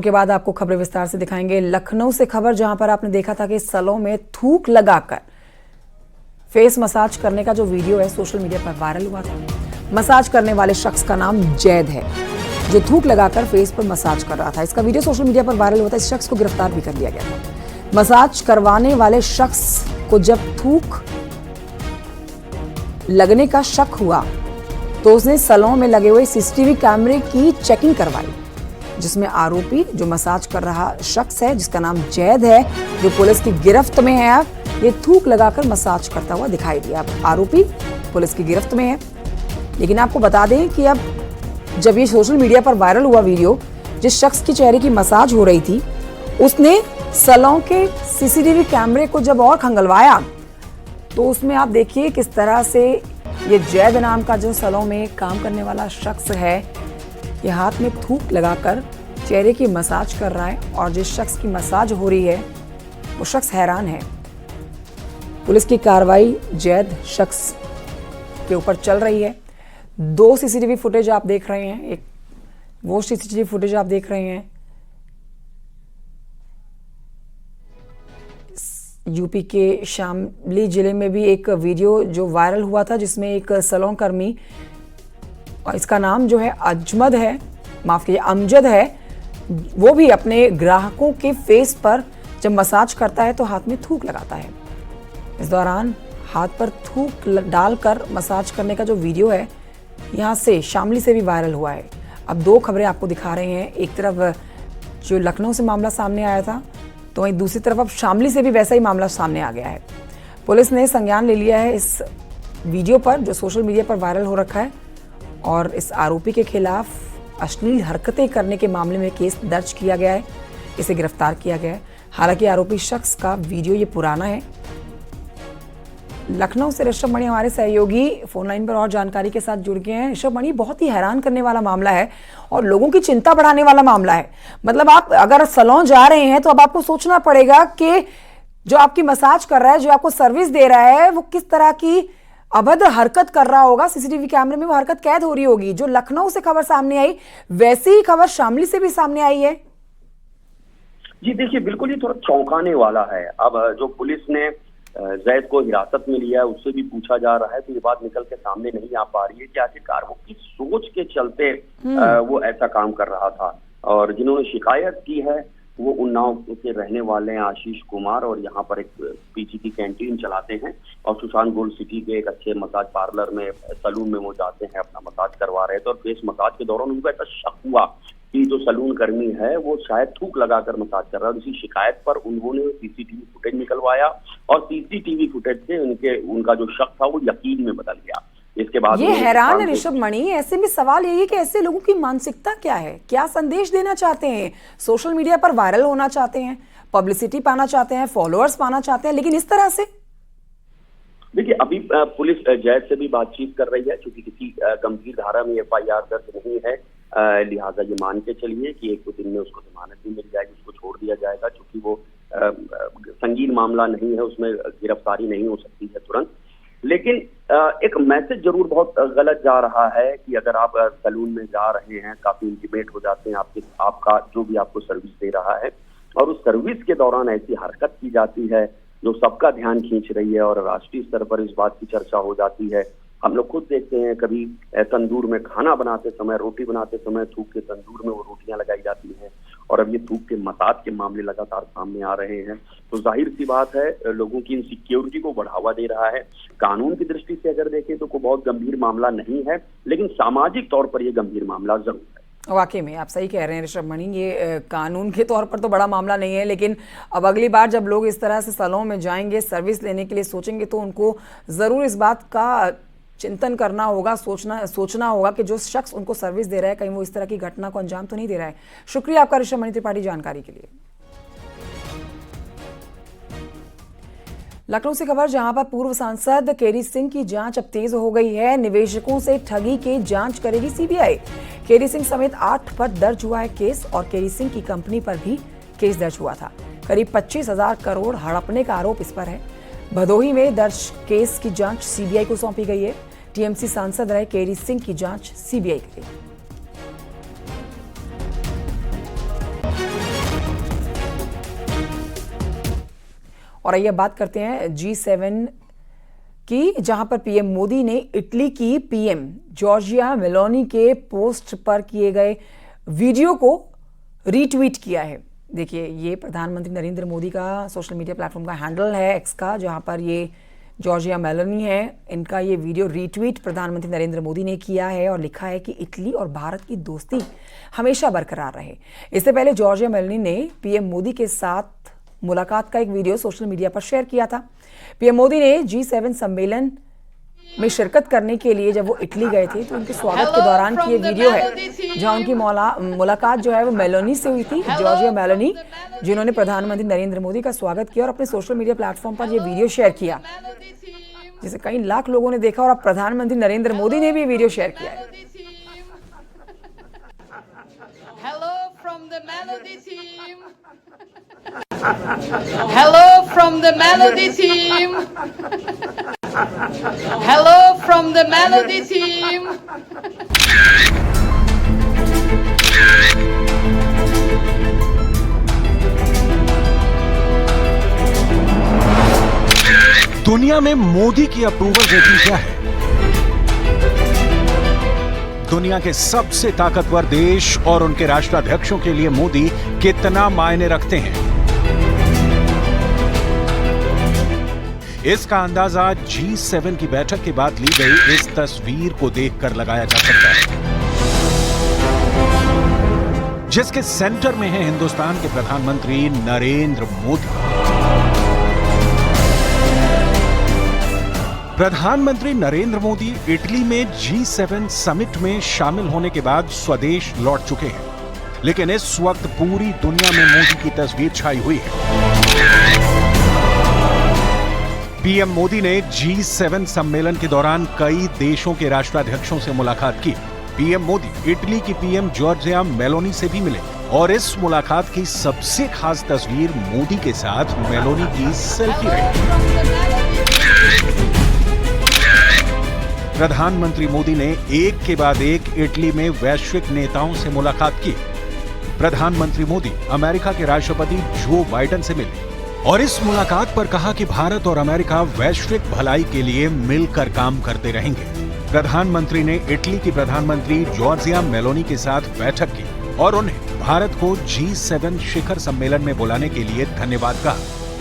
के बाद आपको खबरें विस्तार से दिखाएंगे। लखनऊ से खबर, जहां पर आपने देखा था कि सलों में थूक लगाकर फेस मसाज करने का जो वीडियो है सोशल मीडिया पर वायरल हुआ था। मसाज करने वाले शख्स का नाम जैद है, जो थूक लगाकर फेस पर मसाज कर रहा था। इसका वीडियो सोशल मीडिया पर वायरल हुआ था। इस शख्स को गिरफ्तार भी कर लिया गया था। मसाज करवाने वाले शख्स को जब थूक लगने का शक हुआ तो उसने सलों में लगे हुए सीसीटीवी कैमरे की चेकिंग करवाई, जिसमें आरोपी जो मसाज कर रहा शख्स है, जिसका नाम जैद है, जो पुलिस की गिरफ्त में है, अब ये थूक लगाकर मसाज करता हुआ दिखाई दिया। अब आरोपी पुलिस की गिरफ्त में है। लेकिन आपको बता दें कि अब जब ये सोशल मीडिया पर वायरल हुआ वीडियो, जिस शख्स की चेहरे की मसाज हो रही थी, उसने सलों के सीसीटीवी कैमरे को जब और खंगलवाया तो उसमें आप देखिए किस तरह से ये जैद नाम का जो सलों में काम करने वाला शख्स है, ये हाथ में थूक लगाकर चेहरे की मसाज कर रहा है। और जिस शख्स की मसाज हो रही है वो शख्स हैरान है। पुलिस की कार्रवाई जैद शख्स के ऊपर चल रही है। 2 सीसीटीवी फुटेज आप देख रहे हैं। एक वो सीसीटीवी फुटेज आप देख रहे हैं यूपी के शामली जिले में भी एक वीडियो जो वायरल हुआ था, जिसमें एक सलों कर्मी, और इसका नाम जो है अजमद है, माफ कीजिए अमजद है, वो भी अपने ग्राहकों के फेस पर जब मसाज करता है तो हाथ में थूक लगाता है। इस दौरान हाथ पर थूक डालकर मसाज करने का जो वीडियो है, यहाँ से शामली से भी वायरल हुआ है। अब 2 खबरें आपको दिखा रहे हैं। एक तरफ जो लखनऊ से मामला सामने आया था, तो वहीं दूसरी तरफ अब शामली से भी वैसा ही मामला सामने आ गया है। पुलिस ने संज्ञान ले लिया है इस वीडियो पर जो सोशल मीडिया पर वायरल हो रखा है, और इस आरोपी के खिलाफ अश्लील हरकतें करने के मामले में केस दर्ज किया गया है। इसे गिरफ्तार किया गया है। हालांकि आरोपी शख्स का वीडियो ये पुराना है। लखनऊ से ऋषभ मणि हमारे सहयोगी फोन लाइन पर और जानकारी के साथ जुड़ गए हैं। ऋषभ मणि, बहुत ही हैरान करने वाला मामला है और लोगों की चिंता बढ़ाने वाला मामला है। मतलब आप अगर सलों जा रहे हैं तो अब आपको सोचना पड़ेगा कि जो आपकी मसाज कर रहा है, जो आपको सर्विस दे रहा है, वो किस तरह की अभद्र हरकत कर रहा होगा। सीसीटीवी कैमरे में वो हरकत कैद हो रही होगी। जो लखनऊ से खबर सामने आई, वैसी ही खबर शामली से भी सामने आई है। जी देखिए, बिल्कुल ये थोड़ा चौंकाने वाला है। अब जो पुलिस ने जैद को हिरासत में लिया है, उससे भी पूछा जा रहा है, तो ये बात निकल के सामने नहीं आ पा रही है कि आखिरकार वो किस सोच के चलते वो ऐसा काम कर रहा था। और जिन्होंने शिकायत की है वो उन्नाव के रहने वाले हैं आशीष कुमार, और यहाँ पर एक पीजी की कैंटीन चलाते हैं, और सुशांत गोल्ड सिटी के एक अच्छे मसाज पार्लर में, सलून में वो जाते हैं, अपना मसाज करवा रहे थे। और फेस मसाज के दौरान उनको ऐसा शक हुआ कि जो सलून कर्मी है वो शायद थूक लगाकर मसाज कर रहा है। इसी शिकायत पर उन्होंने सीसीटीवी फुटेज निकलवाया, और सीसीटीवी फुटेज से उनका जो शक था वो यकीन में बदल गया। इसके बाद ये हैरान है ऋषभ मणि। ऐसे में सवाल यही है कि ऐसे लोगों की मानसिकता क्या है, क्या संदेश देना चाहते हैं? सोशल मीडिया पर वायरल होना चाहते हैं, पब्लिसिटी पाना चाहते हैं, फॉलोअर्स पाना चाहते हैं, लेकिन इस तरह से। देखिए, अभी पुलिस जैद से भी बातचीत कर रही है, क्योंकि किसी गंभीर धारा में FIR दर्ज नहीं है। लिहाजा ये मान के चलिए कि 1-2 दिन में उसको जमानत भी मिल जाएगी, उसको छोड़ दिया जाएगा, क्योंकि वो संगीन मामला नहीं है, उसमें गिरफ्तारी नहीं हो सकती है तुरंत। लेकिन एक मैसेज जरूर बहुत गलत जा रहा है कि अगर आप सलून में जा रहे हैं, काफी इंटीमेट हो जाते हैं आपका जो भी आपको सर्विस दे रहा है, और उस सर्विस के दौरान ऐसी हरकत की जाती है जो सबका ध्यान खींच रही है, और राष्ट्रीय स्तर पर इस बात की चर्चा हो जाती है। हम लोग खुद देखते हैं, कभी तंदूर में खाना बनाते समय, रोटी बनाते समय थूक के तंदूर में वो रोटियां लगाई जाती हैं, और अब ये थूक के मसाज के मामले लगातार सामने आ रहे हैं। तो जाहिर सी बात है, लोगों की इनसिक्योरिटी को बढ़ावा दे रहा है। कानून की दृष्टि से अगर देखें तो कोई बहुत गंभीर मामला नहीं है, लेकिन सामाजिक तौर पर यह गंभीर मामला जरूर है। वाकई में आप सही कह रहे हैं ऋषभ मणि, ये कानून के तौर पर तो बड़ा मामला नहीं है, लेकिन अब अगली बार जब लोग इस तरह से सलों में जाएंगे, सर्विस लेने के लिए सोचेंगे, तो उनको जरूर इस बात का चिंतन करना होगा, सोचना होगा कि जो शख्स उनको सर्विस दे रहा है, कहीं वो इस तरह की घटना को अंजाम तो नहीं दे रहा है। शुक्रिया आपका ऋषभ मणि त्रिपाठी जानकारी के लिए। लखनऊ से खबर, जहां पर पूर्व सांसद केरी सिंह की जांच अब तेज हो गई है। निवेशकों से ठगी की जांच करेगी सीबीआई। केरी सिंह समेत 8 पर दर्ज हुआ है केस, और केरी सिंह की कंपनी पर भी केस दर्ज हुआ था। करीब 25,000 करोड़ हड़पने का आरोप इस पर है। भदोही में दर्ज केस की जांच सीबीआई को सौंपी गई है। टीएमसी सांसद रहे केरी सिंह की जांच सीबीआई करेगी। और आइए बात करते हैं G7 की, जहां पर पीएम मोदी ने इटली की पीएम जॉर्जिया मेलोनी के पोस्ट पर किए गए वीडियो को रीट्वीट किया है। देखिए, ये प्रधानमंत्री नरेंद्र मोदी का सोशल मीडिया प्लेटफॉर्म का हैंडल है एक्स का, जहां पर ये जॉर्जिया मेलोनी है, इनका ये वीडियो रीट्वीट प्रधानमंत्री नरेंद्र मोदी ने किया है और लिखा है कि इटली और भारत की दोस्ती हमेशा बरकरार रहे। इससे पहले जॉर्जिया मेलोनी ने पीएम मोदी के साथ मुलाकात का एक वीडियो सोशल मीडिया पर शेयर किया था। पीएम मोदी ने G7 सम्मेलन में शिरकत करने के लिए जब वो इटली गए थे तो उनके स्वागत के दौरान की ये वीडियो है, जहां उनकी मुलाकात जो है वो मेलोनी से हुई थी, जॉर्जिया मेलोनी, जिन्होंने प्रधानमंत्री नरेंद्र मोदी का स्वागत किया और अपने सोशल मीडिया प्लेटफॉर्म पर ये वीडियो शेयर किया, जिसे कई लाख लोगों ने देखा और अब प्रधानमंत्री नरेंद्र मोदी ने भी वीडियो शेयर किया है। Hello from the Melody team. Hello from the Melody team. Hello from the Melody team. दुनिया में मोदी की अप्रूवल रेटिंग क्या है? दुनिया के सबसे ताकतवर देश और उनके राष्ट्राध्यक्षों के लिए मोदी कितना मायने रखते हैं, इसका अंदाजा G7 की बैठक के बाद ली गई इस तस्वीर को देखकर लगाया जा सकता है, जिसके सेंटर में है हिंदुस्तान के प्रधानमंत्री नरेंद्र मोदी। प्रधानमंत्री नरेंद्र मोदी इटली में G7 समिट में शामिल होने के बाद स्वदेश लौट चुके हैं, लेकिन इस वक्त पूरी दुनिया में मोदी की तस्वीर छाई हुई है। पीएम मोदी ने G7 सम्मेलन के दौरान कई देशों के राष्ट्राध्यक्षों से मुलाकात की। पीएम मोदी इटली की पीएम जॉर्जिया मेलोनी से भी मिले और इस मुलाकात की सबसे खास तस्वीर मोदी के साथ मेलोनी की सेल्फी रही। प्रधानमंत्री मोदी ने एक के बाद एक इटली में वैश्विक नेताओं से मुलाकात की। प्रधानमंत्री मोदी अमेरिका के राष्ट्रपति जो बाइडेन से मिले और इस मुलाकात पर कहा कि भारत और अमेरिका वैश्विक भलाई के लिए मिलकर काम करते रहेंगे। प्रधानमंत्री ने इटली की प्रधानमंत्री जॉर्जिया मेलोनी के साथ बैठक की और उन्हें भारत को G7 शिखर सम्मेलन में बुलाने के लिए धन्यवाद कहा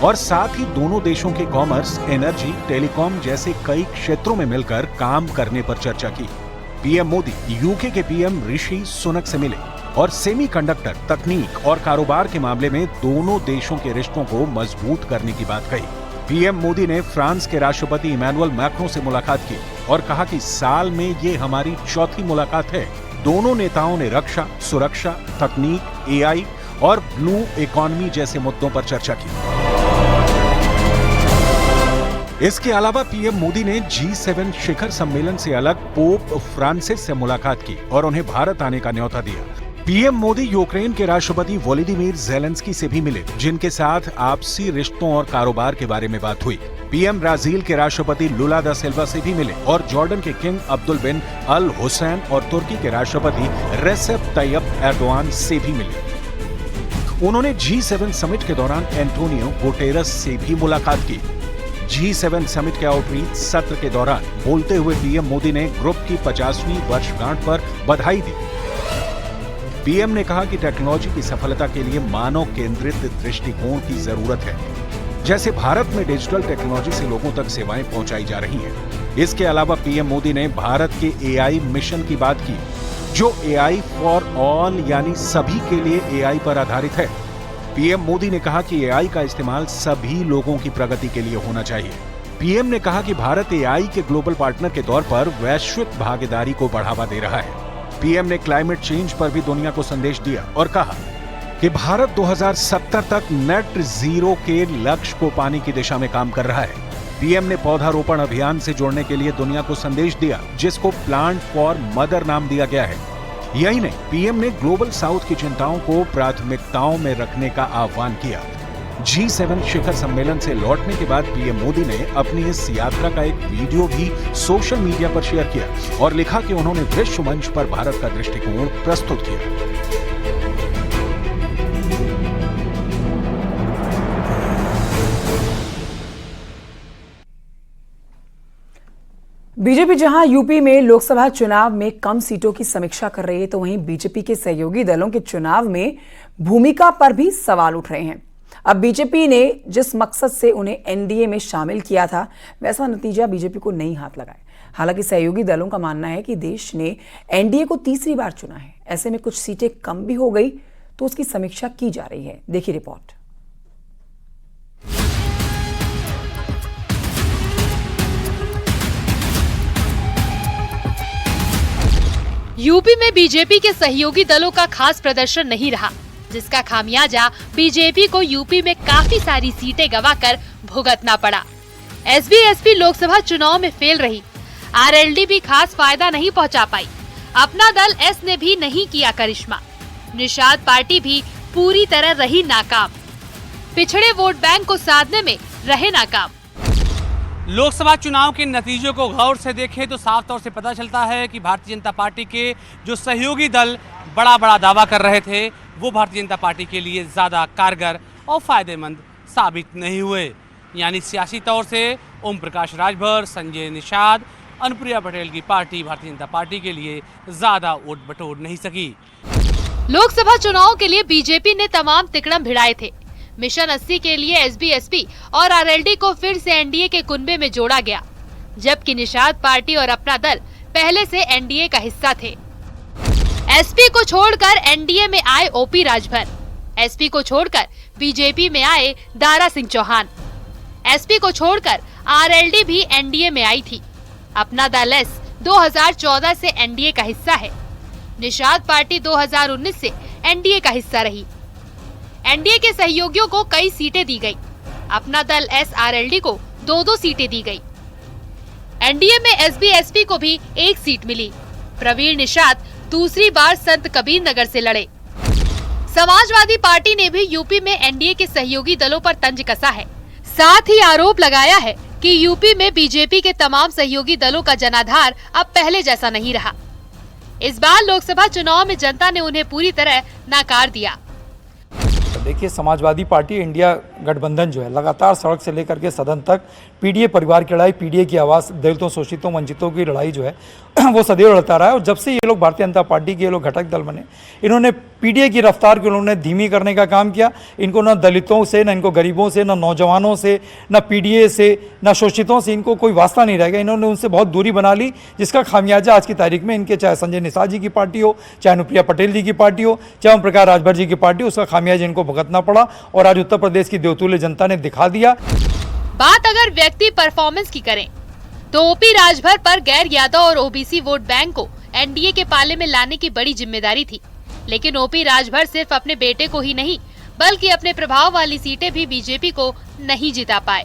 और साथ ही दोनों देशों के कॉमर्स, एनर्जी, टेलीकॉम जैसे कई क्षेत्रों में मिलकर काम करने पर चर्चा की। पीएम मोदी यूके के पीएम ऋषि सुनक से मिले और सेमीकंडक्टर, तकनीक और कारोबार के मामले में दोनों देशों के रिश्तों को मजबूत करने की बात कही। पीएम मोदी ने फ्रांस के राष्ट्रपति इमैनुअल मैक्रों से मुलाकात की और कहा कि साल में ये हमारी चौथी मुलाकात है। दोनों नेताओं ने रक्षा, सुरक्षा, तकनीक, एआई और ब्लू इकोनॉमी जैसे मुद्दों पर चर्चा की। इसके अलावा पीएम मोदी ने G7 शिखर सम्मेलन से अलग पोप फ्रांसिस से मुलाकात की और उन्हें भारत आने का न्योता दिया। पीएम मोदी यूक्रेन के राष्ट्रपति वोलोदिमीर ज़ेलेंस्की से भी मिले, जिनके साथ आपसी रिश्तों और कारोबार के बारे में बात हुई। पीएम ब्राजील के राष्ट्रपति लुला दा सिल्वा से भी मिले और जॉर्डन के किंग अब्दुल बिन अल हुसैन और तुर्की के राष्ट्रपति रेसेप तैयब एर्दोआन से भी मिले। उन्होंने G7 समिट के दौरान एंटोनियो गुटेरस से भी मुलाकात की। G7 समिट के आउटरीच सत्र के दौरान बोलते हुए पीएम मोदी ने ग्रुप की 50वीं वर्षगांठ पर बधाई दी। पीएम ने कहा कि टेक्नोलॉजी की सफलता के लिए मानव केंद्रित दृष्टिकोण की जरूरत है, जैसे भारत में डिजिटल टेक्नोलॉजी से लोगों तक सेवाएं पहुंचाई जा रही हैं। इसके अलावा पीएम मोदी ने भारत के एआई मिशन की बात की, जो एआई फॉर ऑल यानी सभी के लिए एआई पर आधारित है। पीएम मोदी ने कहा कि एआई का इस्तेमाल सभी लोगों की प्रगति के लिए होना चाहिए। पीएम ने कहा कि भारत एआई के ग्लोबल पार्टनर के तौर पर वैश्विक भागीदारी को बढ़ावा दे रहा है। पीएम ने क्लाइमेट चेंज पर भी दुनिया को संदेश दिया और कहा कि भारत 2070 तक नेट जीरो के लक्ष्य को पाने की दिशा में काम कर रहा है। पीएम ने पौधारोपण अभियान से जोड़ने के लिए दुनिया को संदेश दिया, जिसको प्लांट फॉर मदर नाम दिया गया है। यही नहीं, पीएम ने ग्लोबल साउथ की चिंताओं को प्राथमिकताओं में रखने का आह्वान किया। G7 शिखर सम्मेलन से लौटने के बाद पीएम मोदी ने अपनी इस यात्रा का एक वीडियो भी सोशल मीडिया पर शेयर किया और लिखा कि उन्होंने विश्व मंच पर भारत का दृष्टिकोण प्रस्तुत किया। बीजेपी जहां यूपी में लोकसभा चुनाव में कम सीटों की समीक्षा कर रही है, तो वहीं बीजेपी के सहयोगी दलों के चुनाव में भूमिका पर भी सवाल उठ रहे हैं। अब बीजेपी ने जिस मकसद से उन्हें एनडीए में शामिल किया था, वैसा नतीजा बीजेपी को नहीं हाथ लगा है। हालांकि सहयोगी दलों का मानना है कि देश ने एनडीए को तीसरी बार चुना है, ऐसे में कुछ सीटें कम भी हो गई तो उसकी समीक्षा की जा रही है। देखिए रिपोर्ट। यूपी में बीजेपी के सहयोगी दलों का खास प्रदर्शन नहीं रहा, जिसका खामियाजा बीजेपी को यूपी में काफी सारी सीटें गंवाकर भुगतना पड़ा। एसबी-एसपी लोकसभा चुनाव में फेल रही, आरएलडी भी खास फायदा नहीं पहुंचा पाई, अपना दल एस ने भी नहीं किया करिश्मा, निषाद पार्टी भी पूरी तरह रही नाकाम, पिछड़े वोट बैंक को साधने में रहे नाकाम। लोकसभा चुनाव के नतीजों को गौर से देखें तो साफ तौर से पता चलता है कि भारतीय जनता पार्टी के जो सहयोगी दल बड़ा दावा कर रहे थे, वो भारतीय जनता पार्टी के लिए ज़्यादा कारगर और फायदेमंद साबित नहीं हुए। यानी सियासी तौर से ओम प्रकाश राजभर, संजय निषाद, अनुप्रिया पटेल की पार्टी भारतीय जनता पार्टी के लिए ज़्यादा वोट बटोर नहीं सकी। लोकसभा चुनाव के लिए बीजेपी ने तमाम तिकड़म भिड़ाए थे। मिशन 80 के लिए एसबी-एसपी और आरएलडी को फिर से एनडीए के कुनबे में जोड़ा गया, जबकि निषाद पार्टी और अपना दल पहले से एनडीए का हिस्सा थे। एसपी को छोड़कर एनडीए में आए ओपी राजभर, एसपी को छोड़कर बीजेपी में आए दारा सिंह चौहान, एसपी को छोड़कर आरएलडी भी एनडीए में आई थी। अपना दल एस 2014 से एनडीए का हिस्सा है, निषाद पार्टी 2019 से एनडीए का हिस्सा रही। एनडीए के सहयोगियों को कई सीटें दी गई, अपना दल एस आरएलडी को 2-2 सीटें दी गई। एनडीए में एसबी-एसपी को भी 1 सीट मिली। प्रवीण निषाद दूसरी बार संत कबीर नगर से लड़े। समाजवादी पार्टी ने भी यूपी में एनडीए के सहयोगी दलों पर तंज कसा है, साथ ही आरोप लगाया है कि यूपी में बीजेपी के तमाम सहयोगी दलों का जनाधार अब पहले जैसा नहीं रहा। इस बार लोकसभा चुनाव में जनता ने उन्हें पूरी तरह नाकार दिया। देखिए, समाजवादी पार्टी इंडिया गठबंधन जो है लगातार सड़क से लेकर के सदन तक पीडीए परिवार की लड़ाई, पीडीए की आवाज़, दलितों, शोषितों, वंचितों की लड़ाई जो है वो सदैव लड़ता रहा है। और जब से ये लोग भारतीय जनता पार्टी के ये लोग घटक दल बने, इन्होंने पीडीए की रफ्तार को उन्होंने धीमी करने का काम किया। इनको न दलितों से, न इनको गरीबों से, न नौजवानों से, न पीडीए से, न शोषितों से इनको कोई वास्ता नहीं रहेगा। इन्होंने उनसे बहुत दूरी बना ली, जिसका खामियाजा आज की तारीख में इनके, चाहे संजय निषाद जी की पार्टी हो, चाहे अनुप्रिया पटेल जी की पार्टी हो, चाहे ओम प्रकाश राजभर जी की पार्टी हो, उसका खामियाजा इनको भुगतना पड़ा। और आज उत्तर प्रदेश की देवतुल्य जनता ने दिखा दिया। बात अगर व्यक्ति परफॉर्मेंस की करें तो ओपी राजभर पर गैर यादव और ओबीसी वोट बैंक को एनडीए के पाले में लाने की बड़ी जिम्मेदारी थी। लेकिन ओपी राजभर सिर्फ अपने बेटे को ही नहीं, बल्कि अपने प्रभाव वाली सीटें भी बीजेपी को नहीं जिता पाए।